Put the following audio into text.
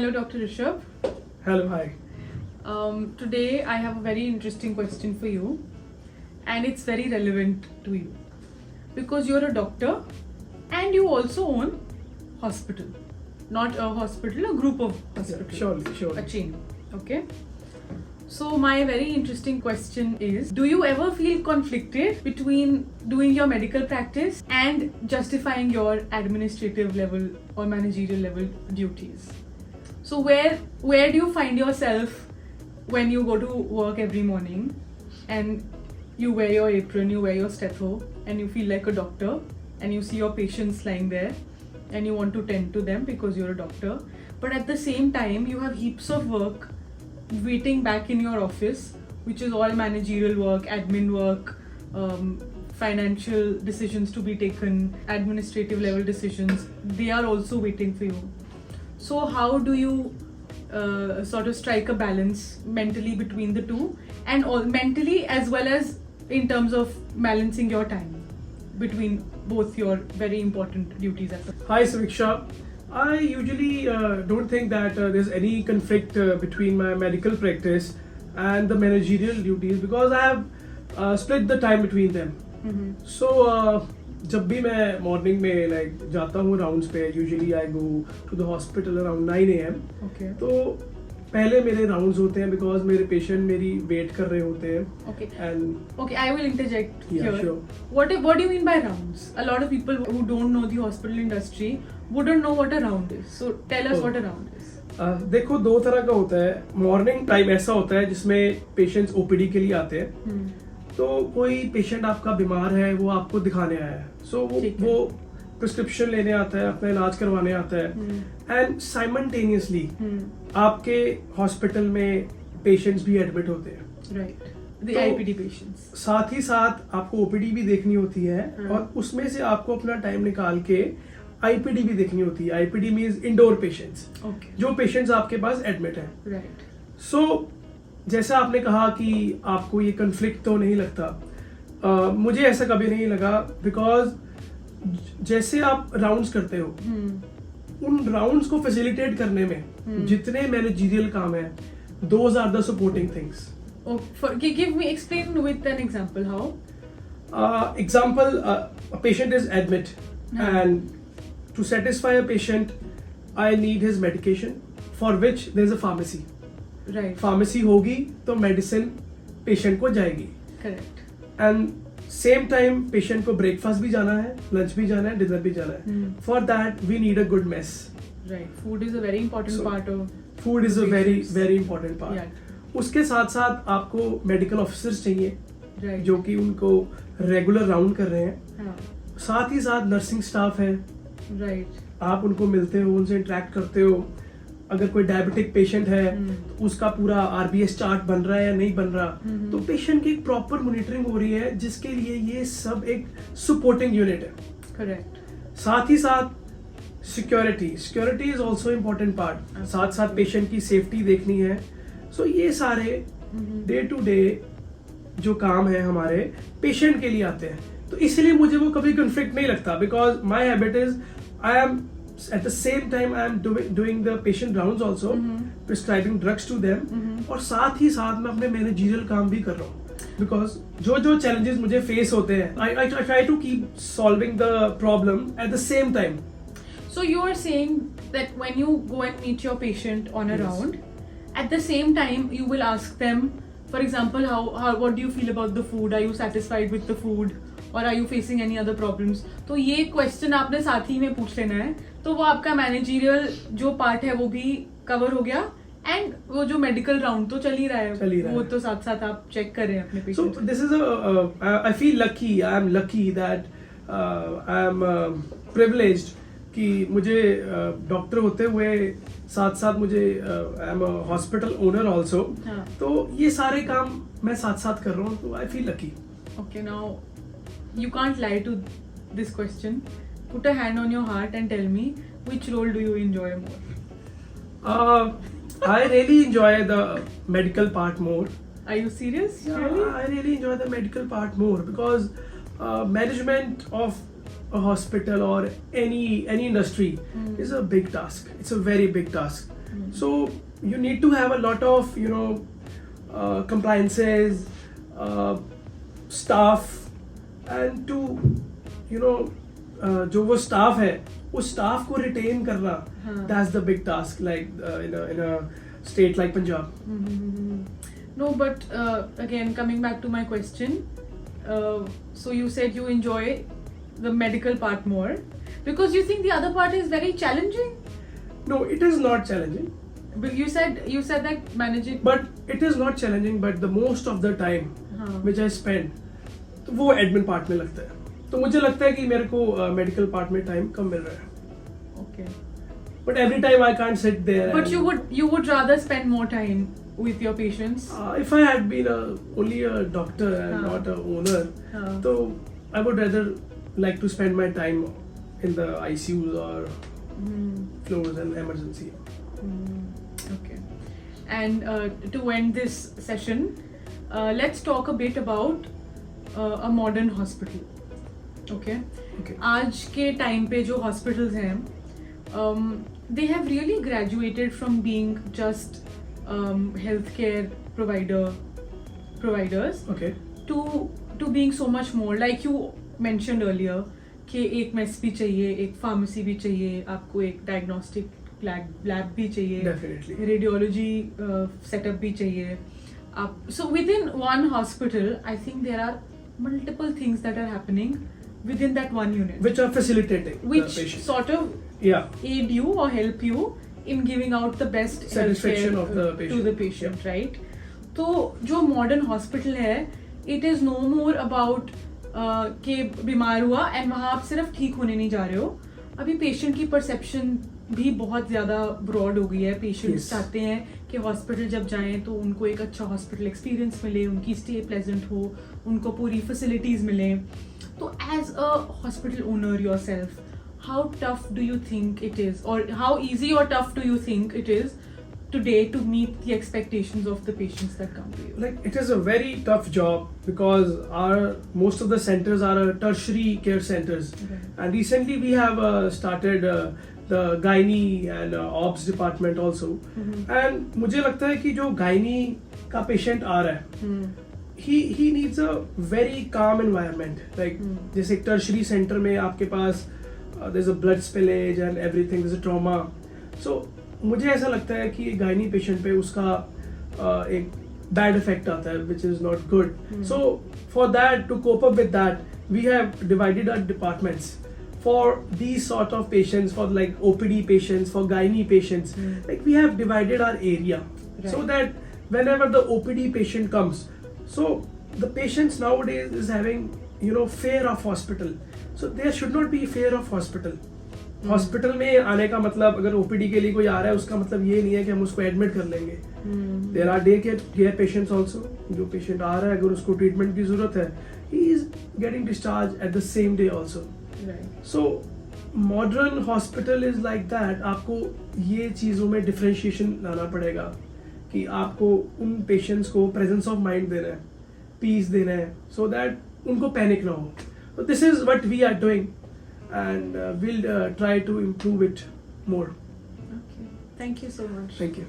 Hello, Dr. Rishabh. Hello, hi. Today I have a very interesting question for you, and it's very relevant to you because you're a doctor and you also own hospital, not a hospital, a group of hospitals, Surely. a chain. Okay. So my very interesting question is: do you ever feel conflicted between doing your medical practice and justifying your administrative level or managerial level duties? So where do you find yourself when you go to work every morning and you wear your apron, you wear your stethoscope, and you feel like a doctor, and you see your patients lying there and you want to tend to them because you're a doctor, but at the same time you have heaps of work waiting back in your office, which is all managerial work, admin work, financial decisions to be taken, administrative level decisions, they are also waiting for you. So how do you sort of strike a balance mentally between the two, and mentally as well as in terms of balancing your time between both your very important duties as a Hi, Samiksha. I usually don't think that there's any conflict between my medical practice and the managerial duties because I have split the time between them. So, जब भी मैं morning में like जाता हूँ rounds पे, usually I go to the hospital around 9 AM. Okay. तो पहले मेरे राउंड्स होते हैं बिकॉज मेरे पेशेंट मेरी वेट कर रहे होते हैं. Okay. And Okay, I will interject Yeah, here. sure. What do you mean by rounds? A lot of people who don't know the hospital industry wouldn't know what a round is. So tell us Oh. what a round is. देखो, दो तरह का होता है. Morning time ऐसा होता है जिसमें पेशेंट्स ओपीडी के लिए आते हैं. तो कोई पेशेंट आपका बीमार है, वो आपको दिखाने आया है, सो ठीक है. वो प्रिस्क्रिप्शन लेने आता है, अपना इलाज करवाने आता है, एंड साइमल्टेनियसली आपके हॉस्पिटल में पेशेंट्स भी एडमिट होते हैं. Right. The तो- IPD patients. साथ ही साथ आपको ओपीडी भी देखनी होती है, और उसमें से आपको अपना टाइम निकाल के आईपीडी भी देखनी होती है. IPD means indoor patients, Okay. जो पेशेंट्स आपके पास एडमिट हैं. Right. सो जैसा आपने कहा कि आपको ये कन्फ्लिक्ट तो नहीं लगता, मुझे ऐसा कभी नहीं लगा बिकॉज जैसे आप राउंड्स करते हो, उन राउंड्स को फैसिलिटेट करने में जितने मैनेजरियल काम है, those are the supporting things. Oh, explain with an example how. Example, a patient is admit, and to satisfy a patient I need his medication, for which there is a pharmacy. Right. Pharmacy होगी तो medicine patient को जाएगी. Correct. And same time patient को breakfast भी जाना है, lunch भी जाना है, डिनर भी जाना है. For that we need a good mess. Right. Food is a very important So, part of. Food is a very patients. Very important part. Yeah. उसके साथ साथ आपको मेडिकल ऑफिसर्स चाहिए Right. जो कि उनको रेगुलर राउंड कर रहे हैं. हाँ. साथ ही साथ नर्सिंग स्टाफ है, Right. आप उनको मिलते हो, उनसे इंटरेक्ट करते हो. अगर कोई डायबिटिक पेशेंट है तो उसका पूरा आरबीएस चार्ट बन रहा है या नहीं बन रहा, तो पेशेंट की प्रॉपर मॉनिटरिंग हो रही है, जिसके लिए ये सब एक सपोर्टिंग यूनिट है. Correct. साथ ही साथ security is also important part. साथ साथ पेशेंट की सेफ्टी देखनी है. सो ये सारे डे टू डे जो काम है हमारे पेशेंट के लिए आते हैं, तो इसलिए मुझे वो कभी कन्फ्लिक्ट नहीं लगता because my habit is I am at the same time I am doing the patient rounds also, prescribing drugs to them, और साथ ही साथ मैं अपने मैनेजरियल काम भी कर रहा हूँ बिकॉज जो challenges मुझे फेस होते हैं, I try to keep solving the problem at the same time. So you are saying that when you go and meet your patient on a Yes. round, at the same time you will ask them, for example, how what do you feel about the food? Are you satisfied with the food? Or are you facing any other problems? तो ये question आपने साथ ही में पूछ लेना है, तो वो आपका मैनेजरियल जो पार्ट है वो भी कवर हो गया, एंड वो जो मेडिकल राउंड तो चल ही रहा है, वो तो साथ साथ आप चेक कर रहे हैं अपने So patient. this is I feel lucky. I am lucky that I am privileged कि मुझे डॉक्टर होते हुए साथ साथ मुझे I am a hospital owner also. हाँ. तो ये सारे काम मैं साथ साथ कर रहा हूँ, तो I feel lucky. Okay, now you can't lie to this question. Put a hand on your heart and tell me, which role do you enjoy more? I really enjoy the medical part more. Are you serious? Yeah, Really? I really enjoy the medical part more because management of a hospital or any industry is a big task. It's a very big task. So you need to have a lot of compliances, staff, and to जो वो staff है उस staff को retain करना, that's the big task, like in a state like Punjab. No, but again, coming back to my question, so you said you enjoy the medical part more because you think the other part is very challenging. No, it is not challenging. But you said that managing. But it is not challenging. But the most of the time which I spend, तो वो admin part में लगता है. तो मुझे लगता है कि मेरे को medical part में time कम मिल रहा है. Okay. But every time I can't sit there. But you would rather spend more time with your patients. If I had been only a doctor and not a owner, so I would rather like to spend my time in the ICUs or floors and emergency. Okay. And to end this session, let's talk a bit about a modern hospital. Okay. आज के time पे जो hospitals हैं, they have really graduated from being just healthcare providers to being so much more. Like you mentioned earlier कि एक mess भी चाहिए, एक फार्मेसी भी चाहिए, आपको एक डायग्नोस्टिक लैब भी चाहिए, Definitely. रेडियोलॉजी सेटअप भी चाहिए. So within one hospital, I think there are multiple things that are happening within that one unit, which are facilitating which the patient. sort of aid you or help you in giving out the best Satisfaction healthcare of the patient. to the patient, right? तो जो modern hospital है, it is no more about कि बीमार हुआ and वहाँ आप सिर्फ ठीक होने नहीं जा रहे हो. अभी patient की perception भी बहुत ज़्यादा broad हो गई है. Patients चाहते हैं कि hospital जब जाएं तो उनको एक अच्छा hospital experience मिले, उनकी stay pleasant हो, उनको पूरी facilities मिले. तो as a hospital owner yourself, how tough do you think it is, or how easy or tough do you think it is today to meet the expectations of the patients that come to you? Like it is a very tough job because most of the centers are tertiary care centers, and recently we have started the gynae and obs department also. And मुझे लगता है कि जो gynae का patient आ रहा है, he needs a very calm environment. Like जैसे एक tertiary center में आपके पास there's a blood spillage and everything, there's a trauma. So मुझे ऐसा लगता है कि gynae patient पे उसका एक bad effect आता है, which is not good. So for that, to cope up with that, we have divided our departments for these sort of patients, for like OPD patients, for gynae patients. Like we have divided our area so that whenever the OPD patient comes, so the patients nowadays is having fear of hospital. So there should not be fear of hospital. Hospital में आने का मतलब, अगर OPD के लिए कोई आ रहा है उसका मतलब ये नहीं है कि हम उसको एडमिट कर लेंगे. There are day care patients also. जो पेशेंट आ रहा है अगर उसको ट्रीटमेंट की जरूरत है, he is getting discharge at the same day also. So modern hospital is like that. आपको ये चीज़ों में डिफरेंशिएशन लाना पड़ेगा कि आपको उन पेशेंट्स को प्रेजेंस ऑफ माइंड देना है, पीस देना है, सो दैट उनको पैनिक ना हो. So this is what we are doing, and we'll try to improve it more. Okay. Thank you so much. Thank you.